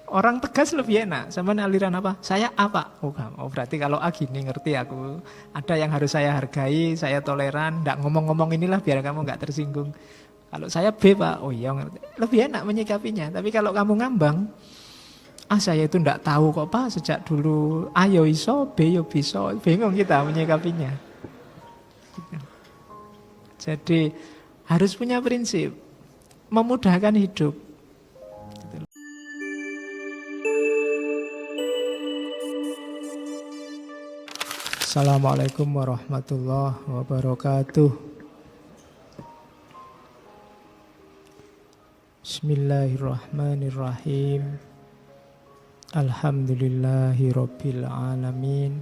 Orang tegas lebih enak. Sama aliran apa? Saya A Pak. Oh berarti kalau A gini ngerti aku. Ada yang harus saya hargai, saya toleran. Nggak ngomong-ngomong inilah biar kamu nggak tersinggung. Kalau saya B Pak, oh iya ngerti. Lebih enak menyikapinya. Tapi kalau kamu ngambang, saya itu nggak tahu kok Pak sejak dulu. A yo iso, B yo bisa. Bingung kita menyikapinya. Jadi harus punya prinsip. Memudahkan hidup. Assalamualaikum warahmatullahi wabarakatuh. Bismillahirrahmanirrahim. Alhamdulillahi rabbil alamin.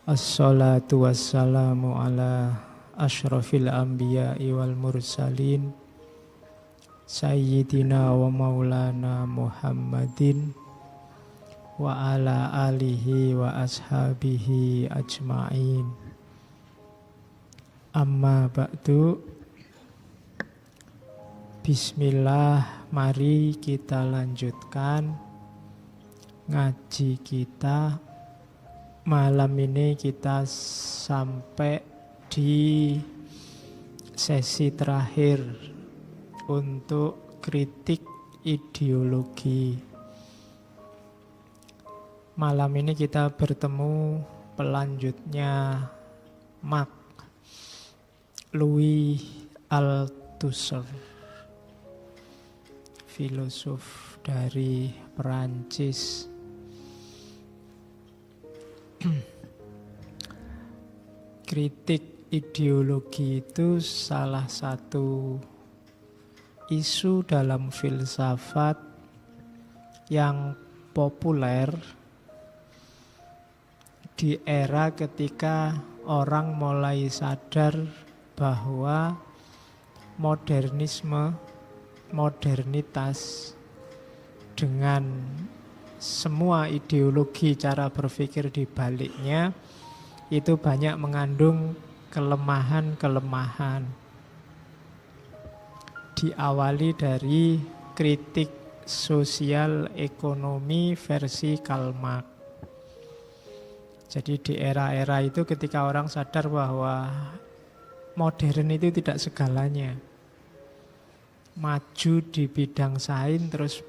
Assalatu wassalamu ala asyrafil anbiya'i wal mursalin. Sayyidina wa maulana Muhammadin wa ala alihi wa ashabihi ajma'in. Amma ba'du. Bismillah, mari kita lanjutkan ngaji kita. Malam ini kita sampai di sesi terakhir untuk kritik ideologi. Malam ini kita bertemu pelanjutnya Mark Louis Althusser, filosof dari Perancis. Kritik ideologi itu salah satu isu dalam filsafat yang populer di era ketika orang mulai sadar bahwa modernitas dengan semua ideologi cara berpikir di baliknya itu banyak mengandung kelemahan-kelemahan. Diawali dari kritik sosial ekonomi versi Karl Marx. Jadi di era-era itu ketika orang sadar bahwa modern itu tidak segalanya. Maju di bidang sains, terus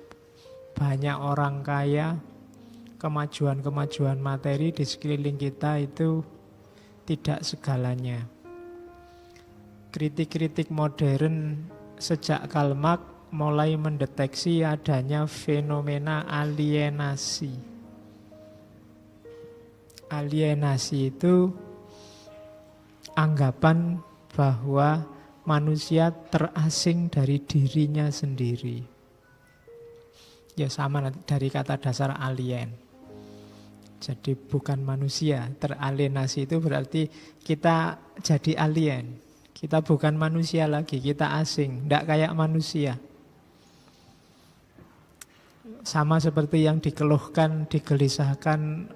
banyak orang kaya, kemajuan-kemajuan materi di sekeliling kita itu tidak segalanya. Kritik-kritik modern sejak Karl Marx mulai mendeteksi adanya fenomena alienasi. Alienasi itu anggapan bahwa manusia terasing dari dirinya sendiri. Ya sama dari kata dasar alien. Jadi bukan manusia. Teralienasi itu berarti kita jadi alien. Kita bukan manusia lagi, kita asing. Tidak kayak manusia. Sama seperti yang dikeluhkan, digelisahkan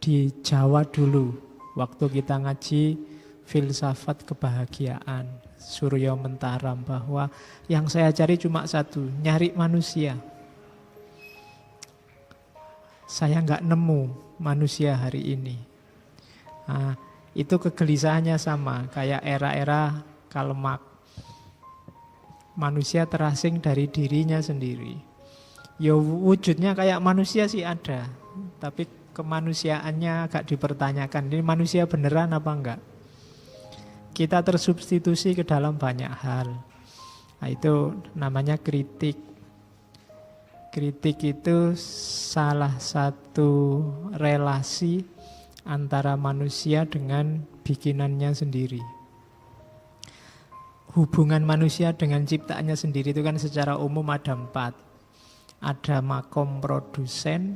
di Jawa dulu, waktu kita ngaji filsafat kebahagiaan Suryo Mentaram, bahwa yang saya cari cuma satu, nyari manusia. Saya nggak nemu manusia hari ini. Nah, itu kegelisahannya sama kayak era-era Karl Marx. Manusia terasing dari dirinya sendiri. Ya wujudnya kayak manusia sih ada, tapi kemanusiaannya agak dipertanyakan. Ini manusia beneran apa enggak? Kita tersubstitusi ke dalam banyak hal. Nah, itu namanya kritik. Kritik itu salah satu relasi antara manusia dengan bikinannya sendiri. Hubungan manusia dengan ciptaannya sendiri itu kan secara umum ada 4. Ada makom produsen,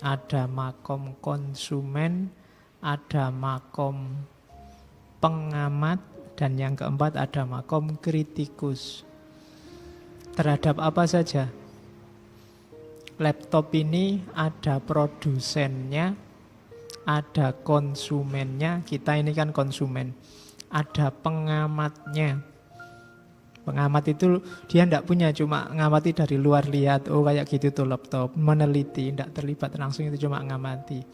ada makom konsumen, ada makom pengamat, dan yang keempat ada makom kritikus. Terhadap apa saja? Laptop ini ada produsennya, ada konsumennya, kita ini kan konsumen. Ada pengamatnya. Pengamat itu dia tidak punya, cuma ngamati dari luar, lihat, oh kayak gitu tuh laptop, meneliti, tidak terlibat langsung, itu cuma ngamati.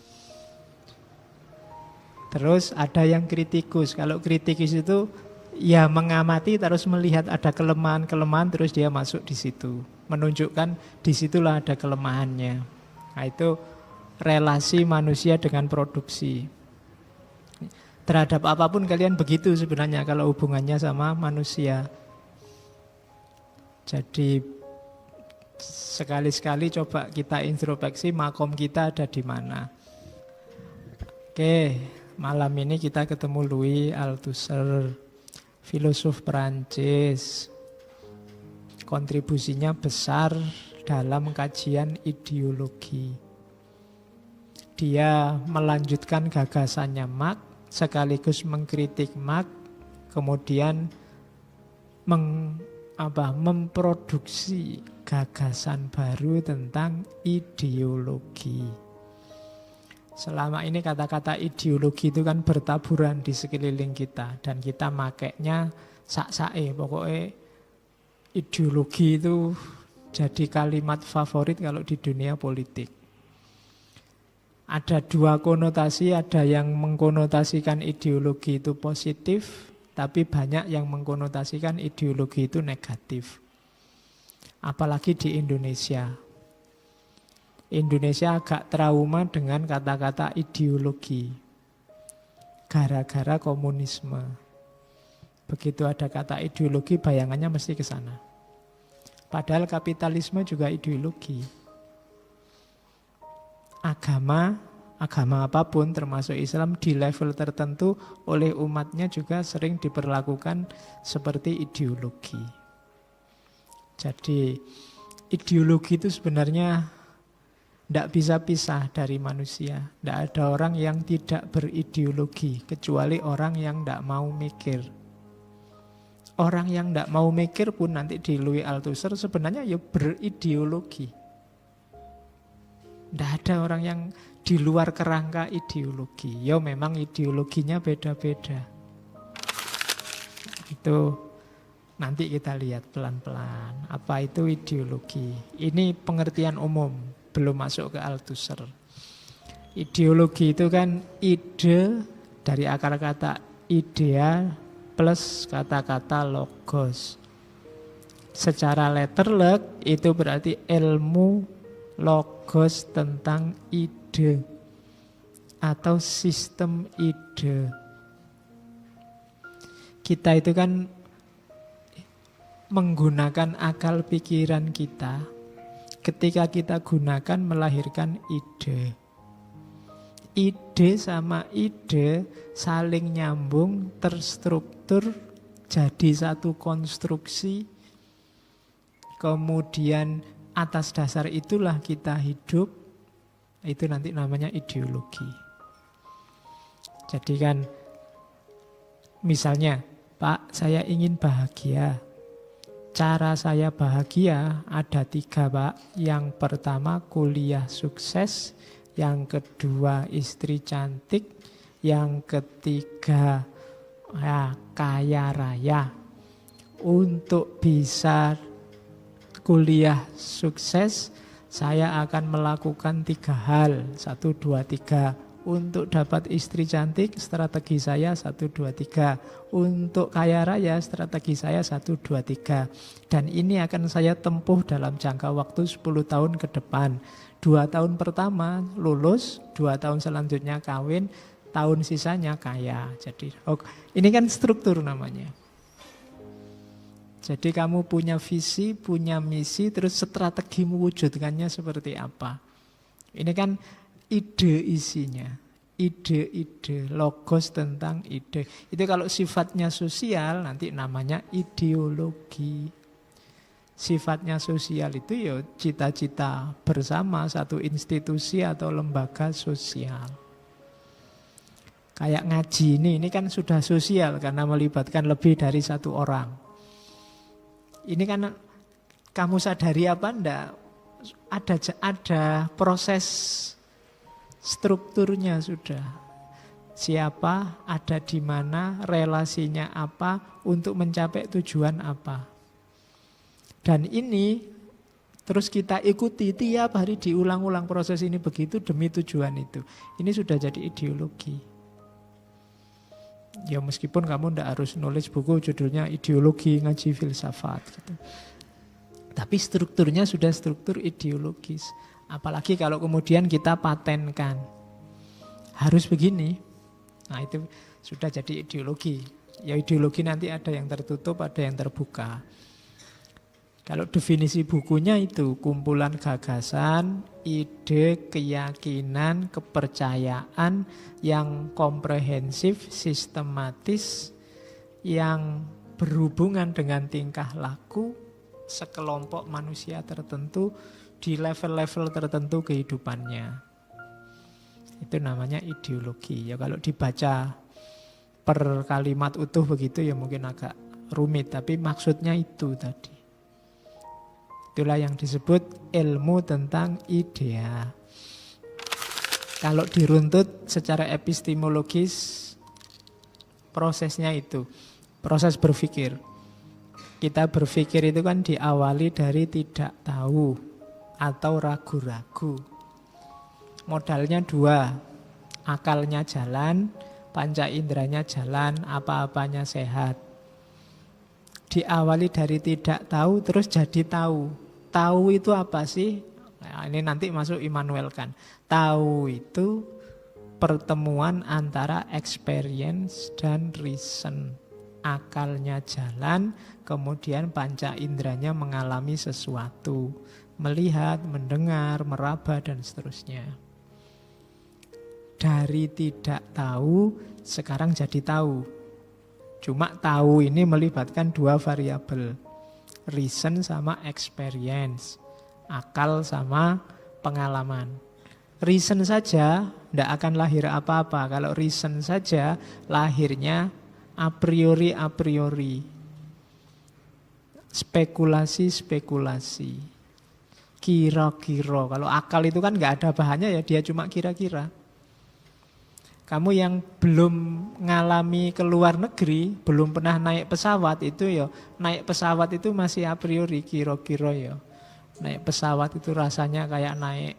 Terus ada yang kritikus. Kalau kritikus itu ya mengamati terus melihat ada kelemahan-kelemahan, terus dia masuk di situ, menunjukkan disitulah ada kelemahannya. Nah, itu relasi manusia dengan produksi. Terhadap apapun kalian begitu sebenarnya kalau hubungannya sama manusia. Jadi sekali-sekali coba kita introspeksi makom kita ada di mana. Oke, malam ini kita ketemu Louis Althusser, filosof Perancis. Kontribusinya besar dalam kajian ideologi. Dia melanjutkan gagasannya Marx, sekaligus mengkritik Marx, kemudian memproduksi gagasan baru tentang ideologi. Selama ini kata-kata ideologi itu kan bertaburan di sekeliling kita, dan kita makainya sak-sae. Pokoknya ideologi itu jadi kalimat favorit kalau di dunia politik. Ada dua konotasi, ada yang mengkonotasikan ideologi itu positif, tapi banyak yang mengkonotasikan ideologi itu negatif. Apalagi di Indonesia. Indonesia agak trauma dengan kata-kata ideologi. Gara-gara komunisme. Begitu ada kata ideologi, bayangannya mesti ke sana. Padahal kapitalisme juga ideologi. Agama apapun termasuk Islam di level tertentu oleh umatnya juga sering diperlakukan seperti ideologi. Jadi ideologi itu sebenarnya tidak bisa pisah dari manusia. Tidak ada orang yang tidak berideologi kecuali orang yang tidak mau mikir. Orang yang tidak mau mikir pun nanti di Louis Althusser sebenarnya ya berideologi. Tidak ada orang yang di luar kerangka ideologi. Ya memang ideologinya beda-beda. Itu nanti kita lihat pelan-pelan. Apa itu ideologi? Ini pengertian umum, belum masuk ke Althusser. Ideologi itu kan ide dari akar kata idea plus kata-kata logos. Secara letterlek itu berarti ilmu logos tentang ide atau sistem ide. Kita itu kan menggunakan akal pikiran kita. Ketika kita gunakan melahirkan ide. Ide sama ide saling nyambung, terstruktur, jadi satu konstruksi. Kemudian atas dasar itulah kita hidup. Itu nanti namanya ideologi. Jadi kan misalnya, Pak, saya ingin bahagia. Cara saya bahagia ada 3, Pak. Yang pertama kuliah sukses, yang kedua istri cantik, yang ketiga kaya raya. Untuk bisa kuliah sukses, saya akan melakukan 3 hal. 1, 2, 3. Untuk dapat istri cantik, strategi saya 1, 2, 3. Untuk kaya raya, strategi saya 1, 2, 3. Dan ini akan saya tempuh dalam jangka waktu 10 tahun ke depan. 2 tahun pertama lulus, 2 tahun selanjutnya kawin, tahun sisanya kaya. Jadi ini kan struktur namanya. Jadi kamu punya visi, punya misi, terus strategi mewujudkannya seperti apa. Ini kan ide isinya. Ide-ide, logos tentang ide. Itu kalau sifatnya sosial nanti namanya ideologi. Sifatnya sosial itu ya cita-cita bersama satu institusi atau lembaga sosial. Kayak ngaji ini kan sudah sosial karena melibatkan lebih dari 1 orang. Ini kan kamu sadari apa enggak? Ada proses strukturnya sudah. Siapa, ada di mana, relasinya apa, untuk mencapai tujuan apa. Dan ini terus kita ikuti tiap hari, diulang-ulang proses ini begitu demi tujuan itu. Ini sudah jadi ideologi. Ya meskipun kamu tidak harus nulis buku judulnya ideologi ngaji filsafat gitu. Tapi strukturnya sudah struktur ideologis. Apalagi kalau kemudian kita patenkan harus begini. Nah itu sudah jadi ideologi. Ya ideologi nanti ada yang tertutup, ada yang terbuka. Kalau definisi bukunya itu kumpulan gagasan, ide, keyakinan, kepercayaan yang komprehensif, sistematis, yang berhubungan dengan tingkah laku sekelompok manusia tertentu di level-level tertentu kehidupannya. Itu namanya ideologi. Ya kalau dibaca per kalimat utuh begitu ya mungkin agak rumit, tapi maksudnya itu tadi. Itulah yang disebut ilmu tentang idea. Kalau diruntut secara epistemologis, prosesnya itu, proses berpikir. Kita berpikir itu kan diawali dari tidak tahu atau ragu-ragu. Modalnya dua, akalnya jalan, panca inderanya jalan, apa-apanya sehat. Diawali dari tidak tahu terus jadi tahu. Tahu itu apa sih? Nah, ini nanti masuk Immanuel Kant. Tahu itu pertemuan antara experience dan reason. Akalnya jalan, kemudian panca inderanya mengalami sesuatu. Melihat, mendengar, meraba, dan seterusnya. Dari tidak tahu, sekarang jadi tahu. Cuma tahu ini melibatkan dua variabel. Reason sama experience. Akal sama pengalaman. Reason saja tidak akan lahir apa-apa. Kalau reason saja lahirnya a priori. Spekulasi. Kira-kira. Kalau akal itu kan nggak ada bahannya ya, dia cuma kira-kira. Kamu yang belum ngalami ke luar negeri, belum pernah naik pesawat itu ya, naik pesawat itu masih a priori, kira-kira ya. Naik pesawat itu rasanya kayak naik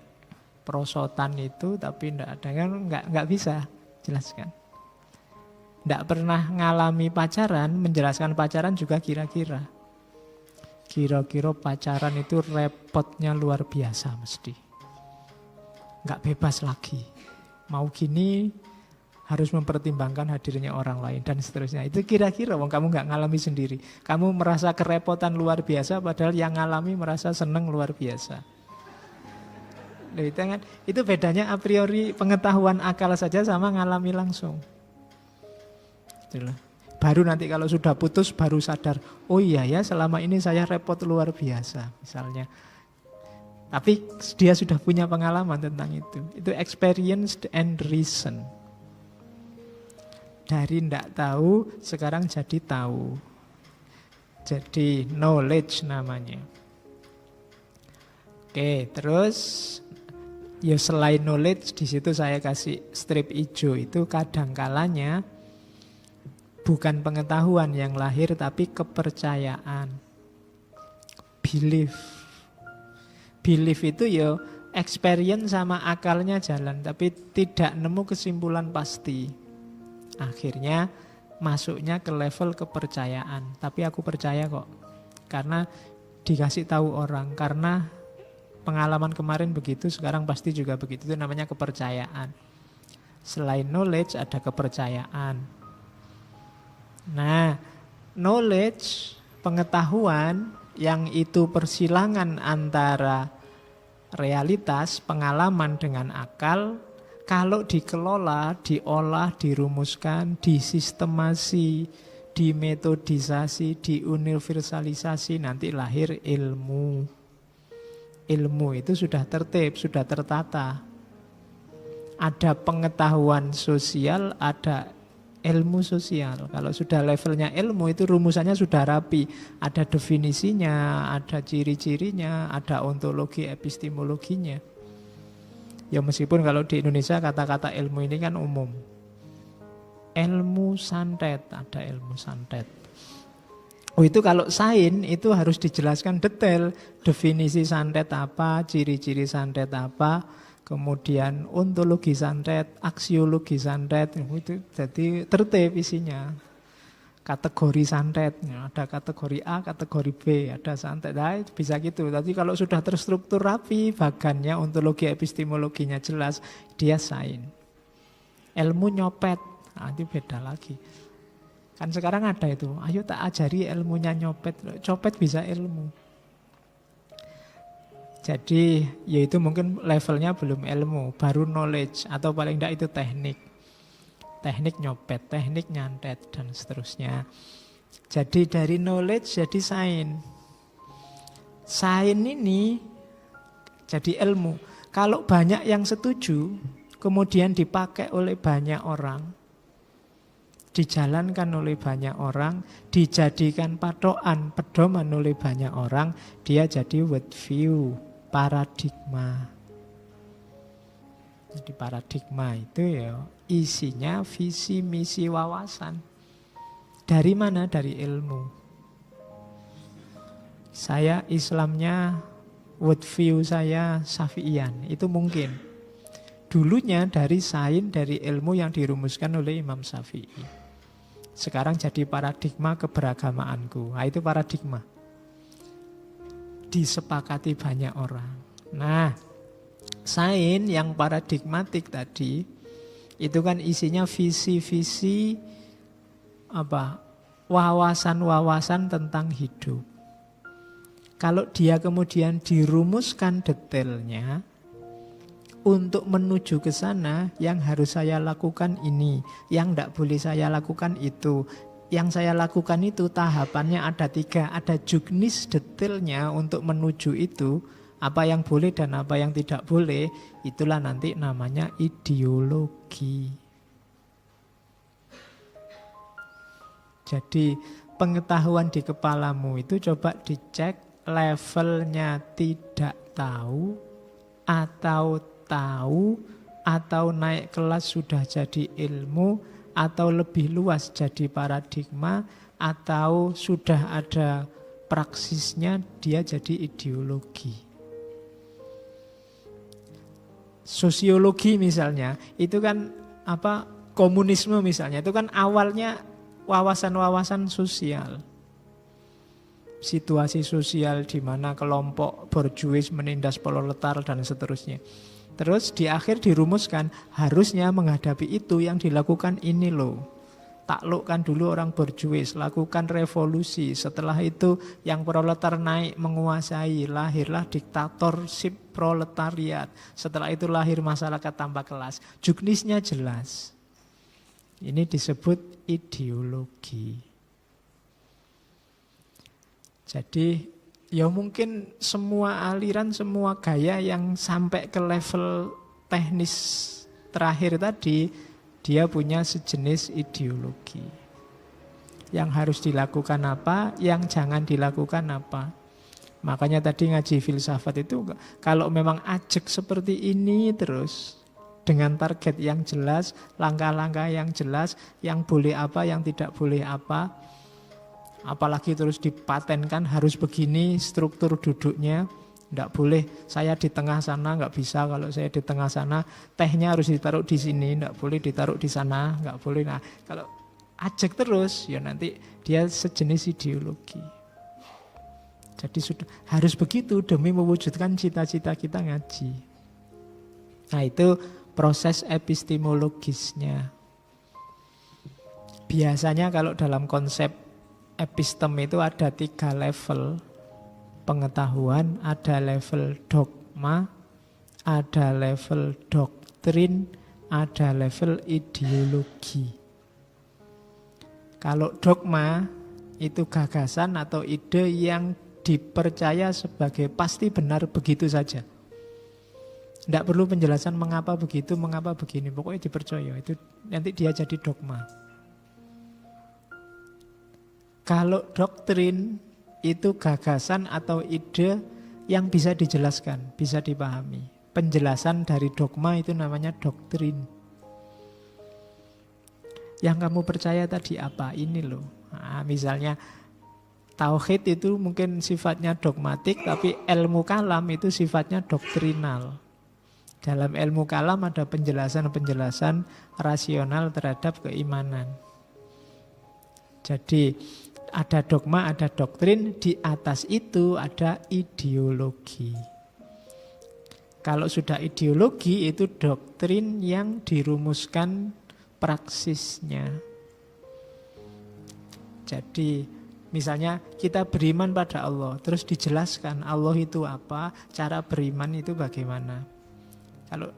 perosotan itu, tapi enggak ada, kan enggak bisa jelaskan. Enggak pernah ngalami pacaran, menjelaskan pacaran juga kira-kira. Kira-kira pacaran itu repotnya luar biasa mesti. Enggak bebas lagi. Mau gini harus mempertimbangkan hadirnya orang lain dan seterusnya. Itu kira-kira, wong kamu nggak ngalami sendiri. Kamu merasa kerepotan luar biasa, padahal yang ngalami merasa seneng luar biasa. Itu bedanya a priori pengetahuan akal saja sama ngalami langsung. Itulah. Baru nanti kalau sudah putus baru sadar, oh iya ya selama ini saya repot luar biasa misalnya. Tapi dia sudah punya pengalaman tentang itu. Itu experience and reason. Dari tidak tahu, sekarang jadi tahu. Jadi knowledge namanya. Oke, terus ya selain knowledge, di situ saya kasih strip hijau itu kadangkalanya bukan pengetahuan yang lahir, tapi kepercayaan. Belief. Belief itu ya experience sama akalnya jalan, tapi tidak nemu kesimpulan pasti. Akhirnya masuknya ke level kepercayaan. Tapi aku percaya kok. Karena dikasih tahu orang. Karena pengalaman kemarin begitu, sekarang pasti juga begitu. Itu namanya kepercayaan. Selain knowledge ada kepercayaan. Nah, knowledge, pengetahuan yang itu persilangan antara realitas, pengalaman dengan akal. Kalau dikelola, diolah, dirumuskan, disistemasi, dimetodisasi, diuniversalisasi, nanti lahir ilmu. Ilmu itu sudah tertib, sudah tertata. Ada pengetahuan sosial, ada ilmu sosial. Kalau sudah levelnya ilmu itu rumusannya sudah rapi. Ada definisinya, ada ciri-cirinya, ada ontologi epistemologinya. Ya meskipun kalau di Indonesia kata-kata ilmu ini kan umum. Ilmu santet, ada ilmu santet. Oh itu kalau sains itu harus dijelaskan detail. Definisi santet apa, ciri-ciri santet apa, kemudian ontologi santet, aksiologi santet. Itu jadi tertib isinya. Kategori santet, ada kategori A, kategori B, ada santet. Nah, bisa gitu. Tapi kalau sudah terstruktur rapi, bagannya ontologi epistemologinya jelas, dia sains. Ilmu nyopet, nah, itu beda lagi. Kan sekarang ada itu, ayo tak ajari ilmunya nyopet. Copet bisa ilmu. Jadi yaitu mungkin levelnya belum ilmu, baru knowledge atau paling tidak itu teknik. Teknik nyopet, teknik nyantet dan seterusnya. Jadi dari knowledge jadi sains. Sains ini jadi ilmu. Kalau banyak yang setuju, kemudian dipakai oleh banyak orang, dijalankan oleh banyak orang, dijadikan patokan, pedoman oleh banyak orang, dia jadi worldview, paradigma. Jadi paradigma itu ya isinya visi, misi, wawasan. Dari mana? Dari ilmu. Saya Islamnya, worldview saya Syafi'ian, itu mungkin. Dulunya dari sains, dari ilmu yang dirumuskan oleh Imam Syafi'i. Sekarang jadi paradigma keberagamaanku. Nah, itu paradigma. Disepakati banyak orang. Nah, sains yang paradigmatik tadi, itu kan isinya visi-visi, wawasan-wawasan tentang hidup. Kalau dia kemudian dirumuskan detailnya, untuk menuju ke sana, yang harus saya lakukan ini, yang tidak boleh saya lakukan itu. Yang saya lakukan itu tahapannya ada 3, ada juknis detailnya untuk menuju itu, apa yang boleh dan apa yang tidak boleh, itulah nanti namanya ideologi. Jadi pengetahuan di kepalamu itu coba dicek levelnya tidak tahu atau tahu, atau naik kelas sudah jadi ilmu, atau lebih luas jadi paradigma, atau sudah ada praksisnya dia jadi ideologi. Sosiologi misalnya, itu kan komunisme misalnya, itu kan awalnya wawasan-wawasan sosial. Situasi sosial di mana kelompok borjuis menindas proletar dan seterusnya. Terus di akhir dirumuskan harusnya menghadapi itu yang dilakukan ini loh. Taklukkan dulu orang borjuis, lakukan revolusi. Setelah itu yang proletar naik menguasai, lahirlah diktatorship proletariat. Setelah itu lahir masyarakat tanpa kelas. Juknisnya jelas. Ini disebut ideologi. Jadi ya mungkin semua aliran, semua gaya yang sampai ke level teknis terakhir tadi, dia punya sejenis ideologi. Yang harus dilakukan apa, yang jangan dilakukan apa. Makanya tadi ngaji filsafat itu, kalau memang ajek seperti ini terus, dengan target yang jelas, langkah-langkah yang jelas, yang boleh apa, yang tidak boleh apa, apalagi terus dipatenkan harus begini struktur duduknya, tidak boleh saya di tengah sana, nggak bisa kalau saya di tengah sana, tehnya harus ditaruh di sini, tidak boleh ditaruh di sana, nggak boleh. Nah kalau ajek terus, ya nanti dia sejenis ideologi. Jadi sudah harus begitu demi mewujudkan cita-cita kita ngaji. Nah itu proses epistemologisnya. Biasanya kalau dalam konsep epistem itu ada 3 level pengetahuan, ada level dogma, ada level doktrin, ada level ideologi. Kalau dogma itu gagasan atau ide yang dipercaya sebagai pasti benar begitu saja. Tidak perlu penjelasan mengapa begitu, mengapa begini, pokoknya dipercaya, itu nanti dia jadi dogma. Kalau doktrin itu gagasan atau ide yang bisa dijelaskan, bisa dipahami. Penjelasan dari dogma itu namanya doktrin. Yang kamu percaya tadi apa? Ini loh. Nah, misalnya Tauhid itu mungkin sifatnya dogmatik, tapi ilmu kalam itu sifatnya doktrinal. Dalam ilmu kalam ada penjelasan-penjelasan rasional terhadap keimanan. Jadi ada dogma, ada doktrin, di atas itu ada ideologi. Kalau sudah ideologi itu doktrin yang dirumuskan praksisnya. Jadi misalnya kita beriman pada Allah, terus dijelaskan Allah itu apa, cara beriman itu bagaimana. Kalau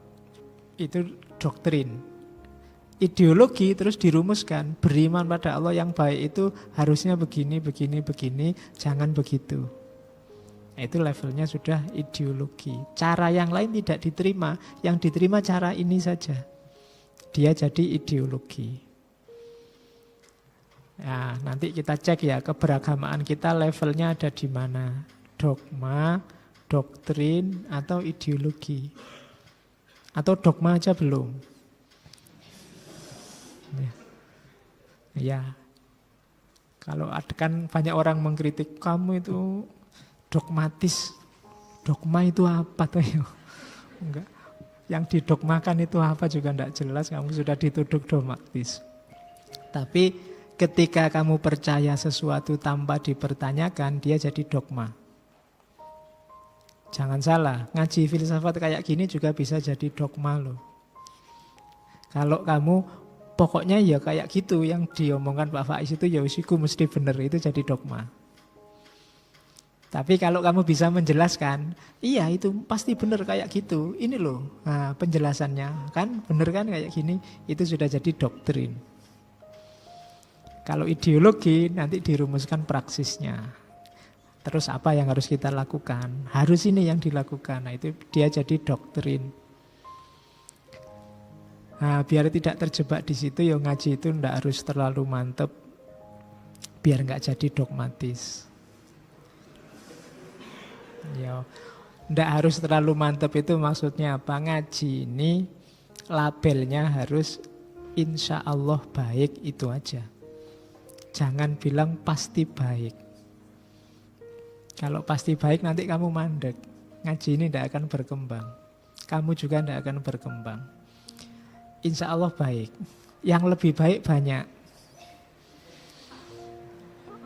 itu doktrin. Ideologi terus dirumuskan, beriman pada Allah yang baik itu harusnya begini, begini, begini, jangan begitu. Nah, itu levelnya sudah ideologi. Cara yang lain tidak diterima, yang diterima cara ini saja. Dia jadi ideologi. Nah, nanti kita cek ya keberagamaan kita levelnya ada di mana. Dogma, doktrin, atau ideologi. Atau dogma aja belum. Ya. Kalau ada kan banyak orang mengkritik kamu itu dogmatis. Dogma itu apa tuh? Enggak. Yang didogmakan itu apa juga enggak jelas, kamu sudah dituduh dogmatis. Tapi ketika kamu percaya sesuatu tanpa dipertanyakan, dia jadi dogma. Jangan salah, ngaji filsafat kayak gini juga bisa jadi dogma loh. Kalau kamu pokoknya ya kayak gitu, yang diomongkan Pak Faiz itu ya usiku mesti benar, itu jadi dogma. Tapi kalau kamu bisa menjelaskan, iya itu pasti benar kayak gitu, ini loh nah, penjelasannya, kan benar kan kayak gini, itu sudah jadi doktrin. Kalau ideologi nanti dirumuskan praksisnya. Terus apa yang harus kita lakukan? Harus ini yang dilakukan. Nah itu dia jadi doktrin. Nah biar tidak terjebak di situ, ya ngaji itu tidak harus terlalu mantep, biar nggak jadi dogmatis. Ya, ndak harus terlalu mantep itu maksudnya apa? Ngaji ini labelnya harus insya Allah baik, itu aja. Jangan bilang pasti baik. Kalau pasti baik nanti kamu mandek. Ngaji ini ndak akan berkembang. Kamu juga ndak akan berkembang. Insya Allah baik. Yang lebih baik banyak.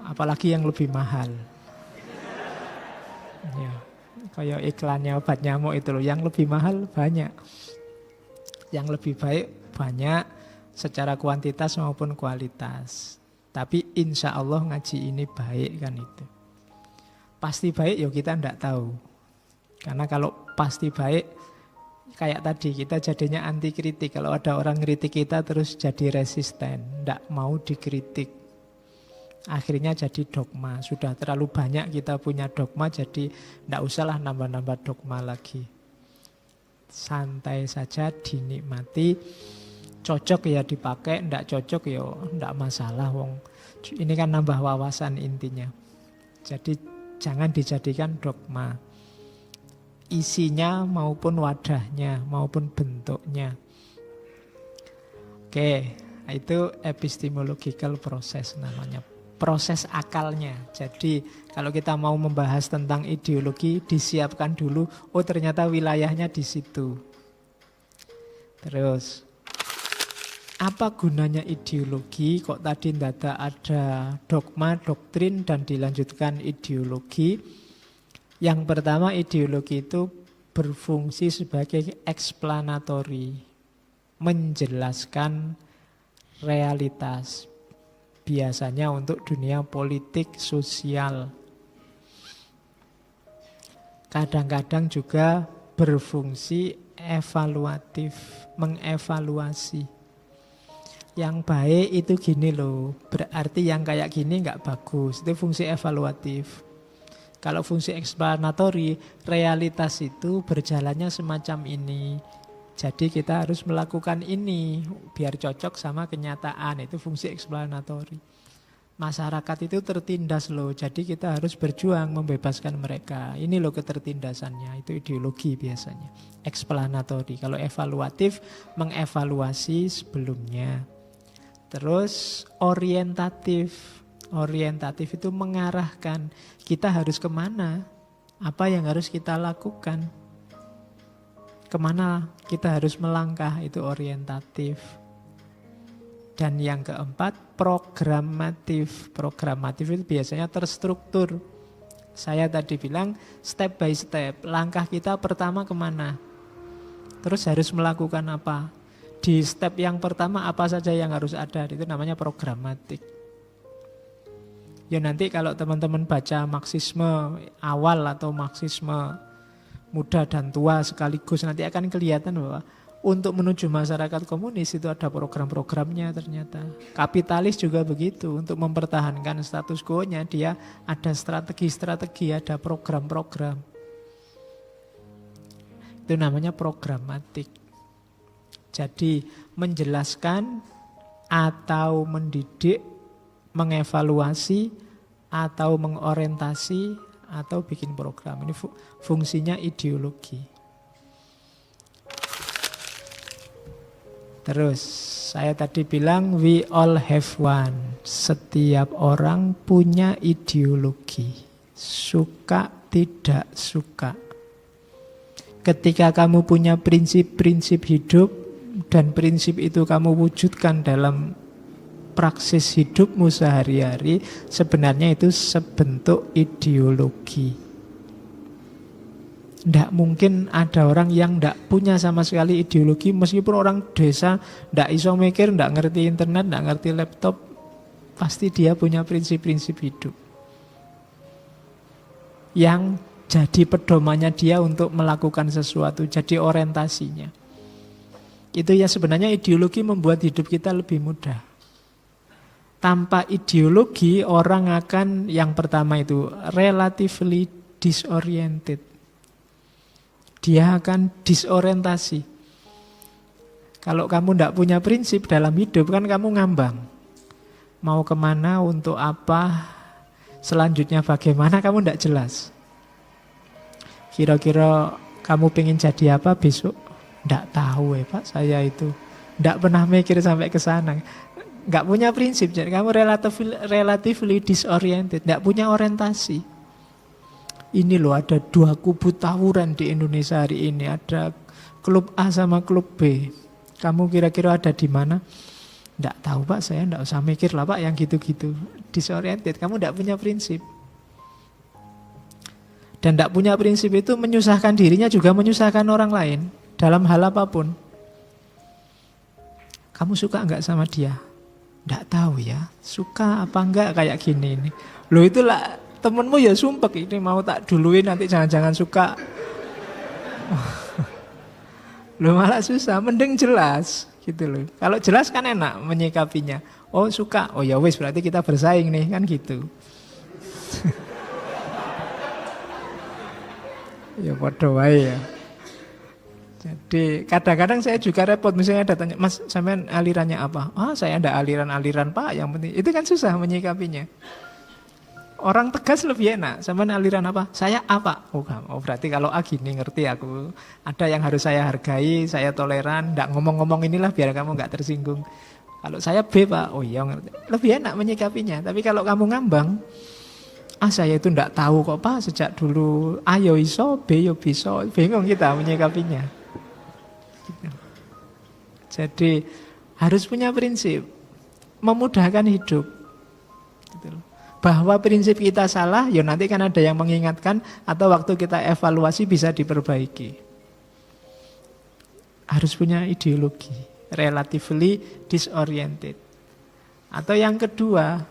Apalagi yang lebih mahal. Ya, kayak iklannya obat nyamuk itu loh, yang lebih mahal banyak, yang lebih baik banyak secara kuantitas maupun kualitas. Tapi insya Allah ngaji ini baik kan itu. Pasti baik ya kita tidak tahu. Karena kalau pasti baik kayak tadi kita jadinya anti kritik. Kalau ada orang kritik kita terus jadi resisten, tidak mau dikritik. Akhirnya jadi dogma. Sudah terlalu banyak kita punya dogma, jadi tidak usahlah nambah-nambah dogma lagi. Santai saja, dinikmati. Cocok ya dipakai, tidak cocok ya tidak masalah. Wong ini kan nambah wawasan intinya. Jadi jangan dijadikan dogma. Isinya maupun wadahnya, maupun bentuknya. Oke, itu epistemological process namanya. Proses akalnya. Jadi kalau kita mau membahas tentang ideologi, disiapkan dulu, oh ternyata wilayahnya di situ. Terus, apa gunanya ideologi? Kok tadi tidak ada dogma, doktrin, dan dilanjutkan ideologi? Yang pertama, ideologi itu berfungsi sebagai explanatory, menjelaskan realitas. Biasanya untuk dunia politik, sosial. Kadang-kadang juga berfungsi evaluatif, mengevaluasi. Yang baik itu gini loh, berarti yang kayak gini nggak bagus. Itu fungsi evaluatif. Kalau fungsi explanatory, realitas itu berjalannya semacam ini. Jadi kita harus melakukan ini biar cocok sama kenyataan. Itu fungsi explanatory. Masyarakat itu tertindas loh. Jadi kita harus berjuang membebaskan mereka. Ini loh ketertindasannya. Itu ideologi biasanya. Explanatory. Kalau evaluatif, mengevaluasi sebelumnya. Terus orientatif. Orientatif itu mengarahkan kita harus kemana, apa yang harus kita lakukan, kemana kita harus melangkah, itu orientatif. Dan yang keempat, programatif. Programatif itu biasanya terstruktur. Saya tadi bilang step by step, langkah kita pertama kemana, terus harus melakukan apa. Di step yang pertama apa saja yang harus ada, itu namanya programatik. Ya nanti kalau teman-teman baca Marxisme awal atau Marxisme muda dan tua sekaligus, nanti akan kelihatan bahwa untuk menuju masyarakat komunis itu ada program-programnya ternyata. Kapitalis juga begitu, untuk mempertahankan status quo-nya dia ada strategi-strategi, ada program-program. Itu namanya programatik. Jadi menjelaskan atau mendidik, mengevaluasi atau mengorientasi atau bikin program. Ini fungsinya ideologi. Terus saya tadi bilang we all have one. Setiap orang punya ideologi. Suka tidak suka. Ketika kamu punya prinsip-prinsip hidup dan prinsip itu kamu wujudkan dalam praksis hidupmu sehari-hari, sebenarnya itu sebentuk ideologi. Tidak mungkin ada orang yang tidak punya sama sekali ideologi, meskipun orang desa tidak iso mikir, tidak ngerti internet, tidak ngerti laptop, pasti dia punya prinsip-prinsip hidup yang jadi pedomannya dia untuk melakukan sesuatu, jadi orientasinya. Itu ya sebenarnya ideologi membuat hidup kita lebih mudah. Tanpa ideologi orang akan, yang pertama itu relatively disoriented. Dia akan disorientasi. Kalau kamu tidak punya prinsip dalam hidup, kan kamu ngambang. Mau kemana, untuk apa, selanjutnya bagaimana, kamu tidak jelas. Kira-kira kamu pengen jadi apa besok? Tidak tahu Pak, saya itu tidak pernah mikir sampai ke sana. Nggak punya prinsip, jadi kamu relatively disoriented, tidak punya orientasi. Ini loh, ada dua kubu tawuran di Indonesia hari ini. Ada klub A sama klub B. Kamu kira-kira ada di mana? Nggak tahu Pak, saya nggak usah mikir lah Pak yang gitu-gitu. Disoriented, kamu nggak punya prinsip. Dan nggak punya prinsip itu menyusahkan dirinya juga menyusahkan orang lain. Dalam hal apapun. Kamu suka nggak sama dia? Nggak tahu ya, suka apa enggak kayak gini ini. Loh itulah temenmu ya sumpek, ini mau tak duluin nanti jangan-jangan suka. Loh malah susah, mending jelas gitu loh. Kalau jelas kan enak menyikapinya. Oh suka, oh ya wis berarti kita bersaing nih, kan gitu. Ya podo wae ya. Jadi kadang-kadang saya juga repot, misalnya ada tanya, Mas sampean alirannya apa? Ah saya ada aliran-aliran Pak, yang penting. Itu kan susah menyikapinya. Orang tegas lebih enak. Sampean aliran apa? Saya apa? Oh berarti kalau A gini ngerti aku. Ada yang harus saya hargai, saya toleran. Nggak ngomong-ngomong inilah biar kamu nggak tersinggung. Kalau saya B Pak, oh iya ngerti. Lebih enak menyikapinya. Tapi kalau kamu ngambang, saya itu nggak tahu kok Pak sejak dulu. A yo iso, B yo bisa. Bingung kita menyikapinya. Gitu. Jadi harus punya prinsip. Memudahkan hidup. Gitu loh. Bahwa prinsip kita salah, ya nanti kan ada yang mengingatkan atau waktu kita evaluasi bisa diperbaiki. Harus punya ideologi, relatively disoriented. Atau yang kedua,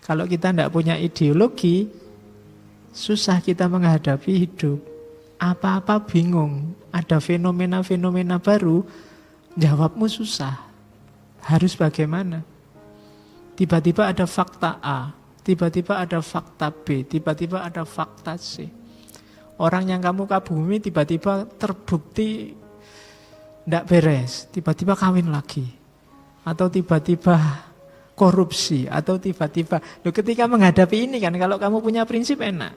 kalau kita tidak punya ideologi, susah kita menghadapi hidup. Apa-apa bingung, ada fenomena-fenomena baru, jawabmu susah. Harus bagaimana? Tiba-tiba ada fakta A, tiba-tiba ada fakta B, tiba-tiba ada fakta C. Orang yang kamu kagumi tiba-tiba terbukti tidak beres, tiba-tiba kawin lagi. Atau tiba-tiba korupsi, atau tiba-tiba. Loh, ketika menghadapi ini kan, kalau kamu punya prinsip enak.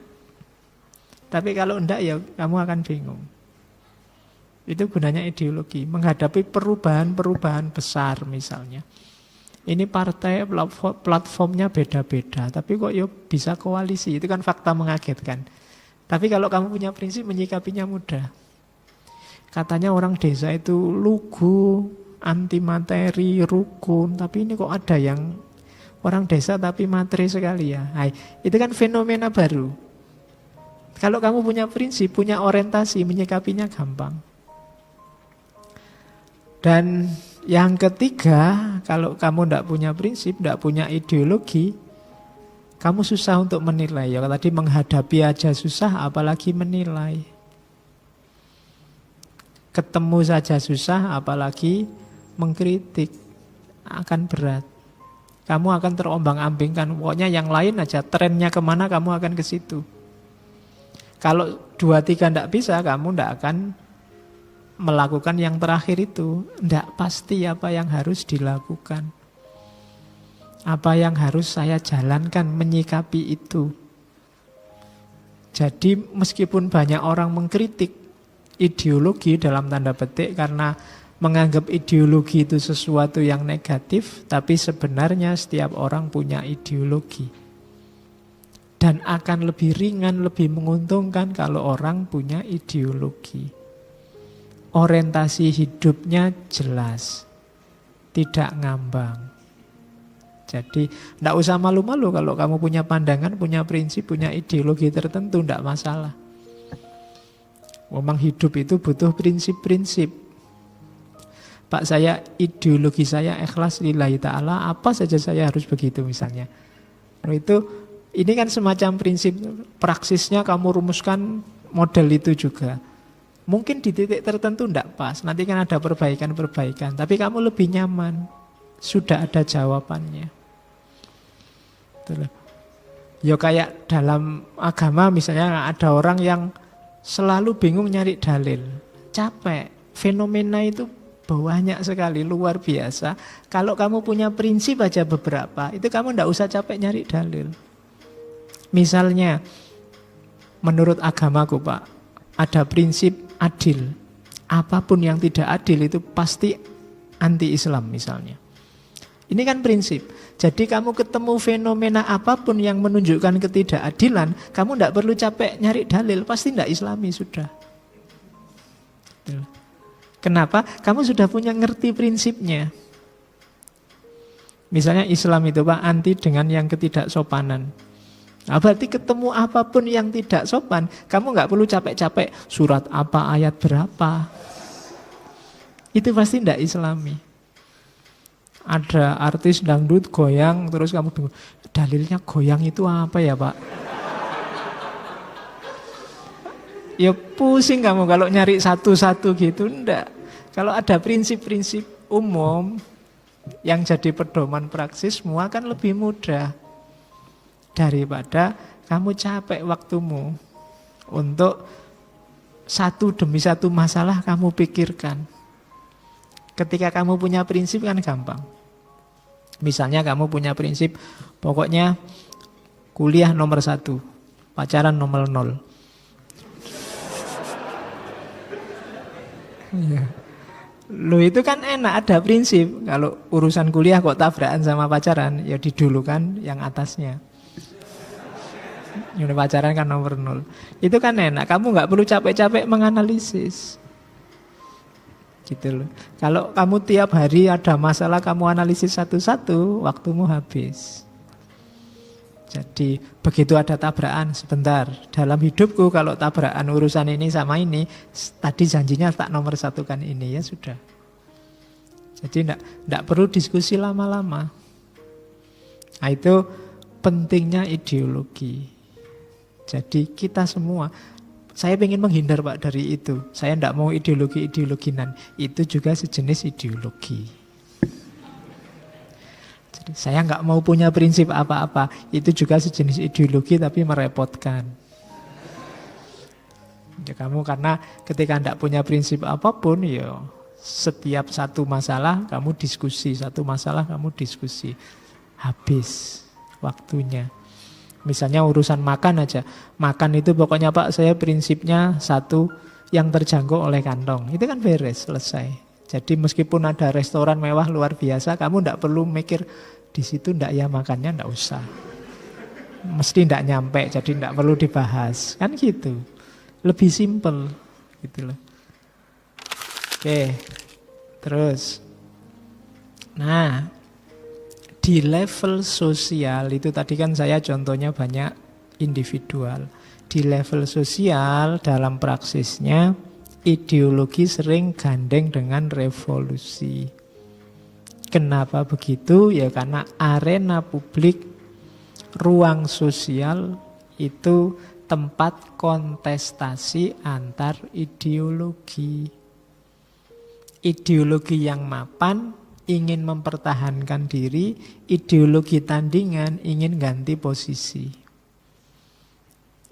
Tapi kalau enggak ya kamu akan bingung. Itu gunanya ideologi, menghadapi perubahan-perubahan besar misalnya. Ini partai platformnya beda-beda, tapi kok bisa koalisi, itu kan fakta mengagetkan. Tapi kalau kamu punya prinsip, menyikapinya mudah. Katanya orang desa itu lugu, anti materi, rukun, tapi ini kok ada yang orang desa tapi materi sekali ya. Hai, itu kan fenomena baru. Kalau kamu punya prinsip, punya orientasi, menyikapinya gampang. Dan yang ketiga, kalau kamu tidak punya prinsip, tidak punya ideologi, kamu susah untuk menilai. Ya tadi menghadapi aja susah, apalagi menilai. Ketemu saja susah, apalagi mengkritik. Akan berat. Kamu akan terombang-ambingkan. Pokoknya yang lain aja, trennya kemana kamu akan ke situ. Kalau 2-3 tidak bisa, kamu tidak akan melakukan yang terakhir itu. Tidak pasti apa yang harus dilakukan. Apa yang harus saya jalankan, menyikapi itu. Jadi meskipun banyak orang mengkritik ideologi dalam tanda petik karena menganggap ideologi itu sesuatu yang negatif, tapi sebenarnya setiap orang punya ideologi. Dan akan lebih ringan, lebih menguntungkan kalau orang punya ideologi. Orientasi hidupnya jelas, tidak ngambang. Jadi tidak usah malu-malu kalau kamu punya pandangan, punya prinsip, punya ideologi tertentu, tidak masalah. Memang hidup itu butuh prinsip-prinsip. Pak, saya ideologi saya ikhlas lillahi ta'ala, apa saja saya harus begitu misalnya. Ini kan semacam prinsip, praksisnya kamu rumuskan model itu juga. Mungkin di titik tertentu tidak pas, nanti kan ada perbaikan-perbaikan, tapi kamu lebih nyaman, sudah ada jawabannya. Ya kayak dalam agama misalnya ada orang yang selalu bingung nyari dalil, capek, fenomena itu banyak sekali, luar biasa. Kalau kamu punya prinsip aja beberapa, itu kamu tidak usah capek nyari dalil. Misalnya, menurut agamaku Pak, ada prinsip adil. Apapun yang tidak adil itu pasti anti-Islam misalnya. Ini kan prinsip. Jadi kamu ketemu fenomena apapun yang menunjukkan ketidakadilan, kamu tidak perlu capek nyari dalil, pasti tidak Islami sudah. Kenapa? Kamu sudah punya ngerti prinsipnya. Misalnya Islam itu Pak anti dengan yang ketidaksopanan. Nah, berarti ketemu apapun yang tidak sopan, kamu nggak perlu capek-capek surat apa, ayat berapa. Itu pasti tidak Islami. Ada artis dangdut goyang, terus kamu bingung, dalilnya goyang itu apa ya Pak? Ya pusing kamu kalau nyari satu-satu gitu, enggak. Kalau ada prinsip-prinsip umum yang jadi pedoman praksis, semua kan lebih mudah. Daripada kamu capek waktumu untuk satu demi satu masalah kamu pikirkan. Ketika kamu punya prinsip kan gampang. Misalnya kamu punya prinsip, pokoknya kuliah nomor 1, pacaran nomor 0. Ya. Loh itu kan enak, ada prinsip. Kalau urusan kuliah kok tabrakan sama pacaran, ya didulukan yang atasnya. Yang pacaran kan nomor 0. Itu kan enak, kamu nggak perlu capek-capek menganalisis. Gitu loh. Kalau kamu tiap hari ada masalah kamu analisis satu-satu, waktumu habis. Jadi begitu ada tabrakan, sebentar. Dalam hidupku kalau tabrakan urusan ini sama ini, tadi janjinya tak nomor satukan ini, ya sudah. Jadi enggak perlu diskusi lama-lama. Nah itu pentingnya ideologi. Jadi kita semua, saya ingin menghindar Pak dari itu. Saya tidak mau ideologi-ideologinan. Itu juga sejenis ideologi. Jadi saya nggak mau punya prinsip apa-apa. Itu juga sejenis ideologi tapi merepotkan. Ya, kamu karena ketika tidak punya prinsip apapun, ya setiap satu masalah kamu diskusi, satu masalah kamu diskusi. Habis waktunya. Misalnya urusan makan aja. Makan itu pokoknya Pak, saya prinsipnya satu yang terjangkau oleh kantong. Itu kan beres, selesai. Jadi meskipun ada restoran mewah luar biasa, kamu tidak perlu mikir di situ ndak ya makannya, ndak usah. Mesti ndak nyampe, jadi ndak perlu dibahas. Kan gitu. Lebih simpel gitu loh. Oke. Terus. Nah, di level sosial itu tadi kan saya contohnya banyak individual. Di level sosial dalam praksisnya ideologi sering gandeng dengan revolusi. Kenapa begitu? Ya karena arena publik, ruang sosial itu tempat kontestasi antar ideologi. Ideologi yang mapan ingin mempertahankan diri, ideologi tandingan ingin ganti posisi.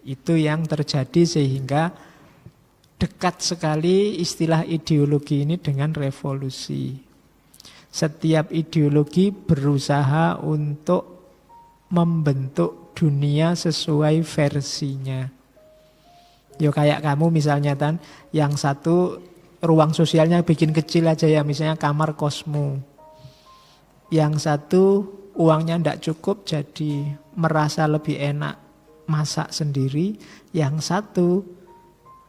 Itu yang terjadi sehingga dekat sekali istilah ideologi ini dengan revolusi. Setiap ideologi berusaha untuk membentuk dunia sesuai versinya. Yo kayak kamu misalnya Tan, yang satu ruang sosialnya bikin kecil aja ya, misalnya kamar kosmo. Yang satu uangnya ndak cukup jadi merasa lebih enak masak sendiri. Yang satu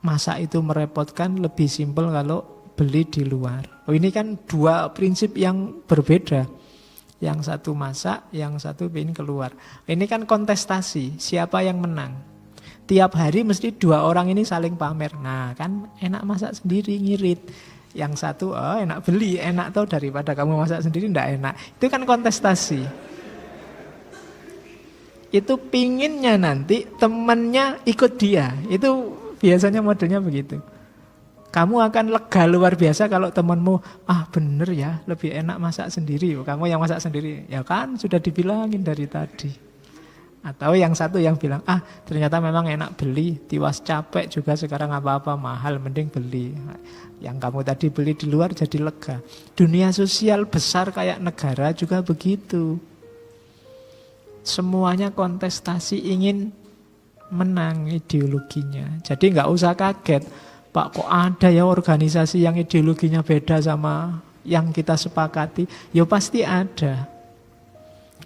masak itu merepotkan, lebih simpel kalau beli di luar. Oh, ini kan dua prinsip yang berbeda. Yang satu masak, yang satu ingin keluar. Ini kan kontestasi, siapa yang menang. Tiap hari mesti dua orang ini saling pamer. Nah kan enak masak sendiri, ngirit. Yang satu, oh enak beli, enak tau daripada kamu masak sendiri ndak enak. Itu kan kontestasi. Itu pinginnya nanti temannya ikut dia. Itu biasanya modelnya begitu. Kamu akan lega luar biasa kalau temanmu, bener ya, lebih enak masak sendiri. Kamu yang masak sendiri, ya kan sudah dibilangin dari tadi. Atau yang satu yang bilang, ternyata memang enak beli, tiwas capek juga sekarang apa-apa mahal, mending beli. Yang kamu tadi beli di luar jadi lega. Dunia sosial besar kayak negara juga begitu. Semuanya kontestasi ingin menang ideologinya. Jadi nggak usah kaget, Pak kok ada ya organisasi yang ideologinya beda sama yang kita sepakati. Ya pasti ada.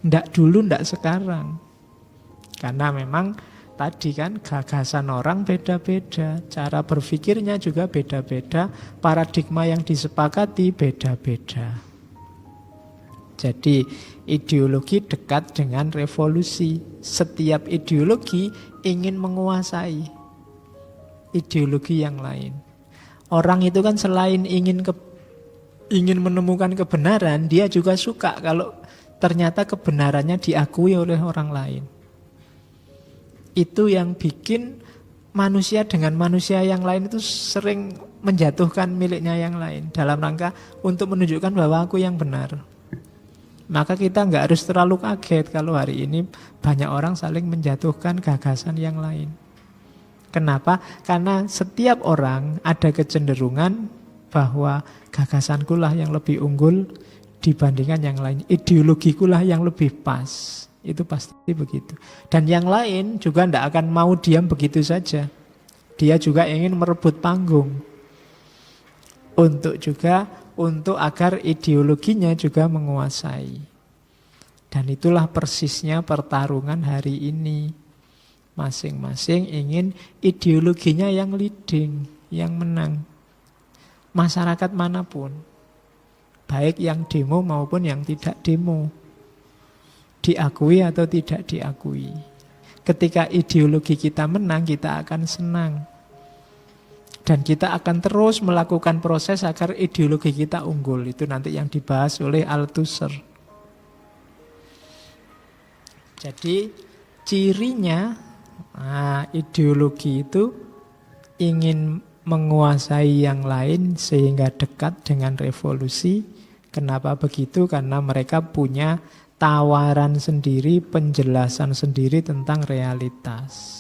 Ndak dulu, ndak sekarang. Karena memang tadi kan gagasan orang beda-beda, cara berpikirnya juga beda-beda, paradigma yang disepakati beda-beda. Jadi ideologi dekat dengan revolusi. Setiap ideologi ingin menguasai ideologi yang lain. Orang itu kan selain ingin menemukan kebenaran, dia juga suka kalau ternyata kebenarannya diakui oleh orang lain. Itu yang bikin manusia dengan manusia yang lain itu sering menjatuhkan miliknya yang lain dalam rangka untuk menunjukkan bahwa aku yang benar. Maka kita nggak harus terlalu kaget kalau hari ini banyak orang saling menjatuhkan gagasan yang lain. Kenapa? Karena setiap orang ada kecenderungan bahwa gagasanku lah yang lebih unggul dibandingkan yang lain. Ideologiku lah yang lebih pas. Itu pasti begitu. Dan yang lain juga tidak akan mau diam begitu saja. Dia juga ingin merebut panggung. Untuk agar ideologinya juga menguasai. Dan itulah persisnya pertarungan hari ini. Masing-masing ingin ideologinya yang leading, yang menang. Masyarakat manapun, baik yang demo maupun yang tidak demo, diakui atau tidak diakui. Ketika ideologi kita menang, kita akan senang. Dan kita akan terus melakukan proses agar ideologi kita unggul. Itu nanti yang dibahas oleh Althusser. Jadi cirinya ideologi itu ingin menguasai yang lain sehingga dekat dengan revolusi. Kenapa begitu? Karena mereka punya tawaran sendiri, penjelasan sendiri tentang realitas.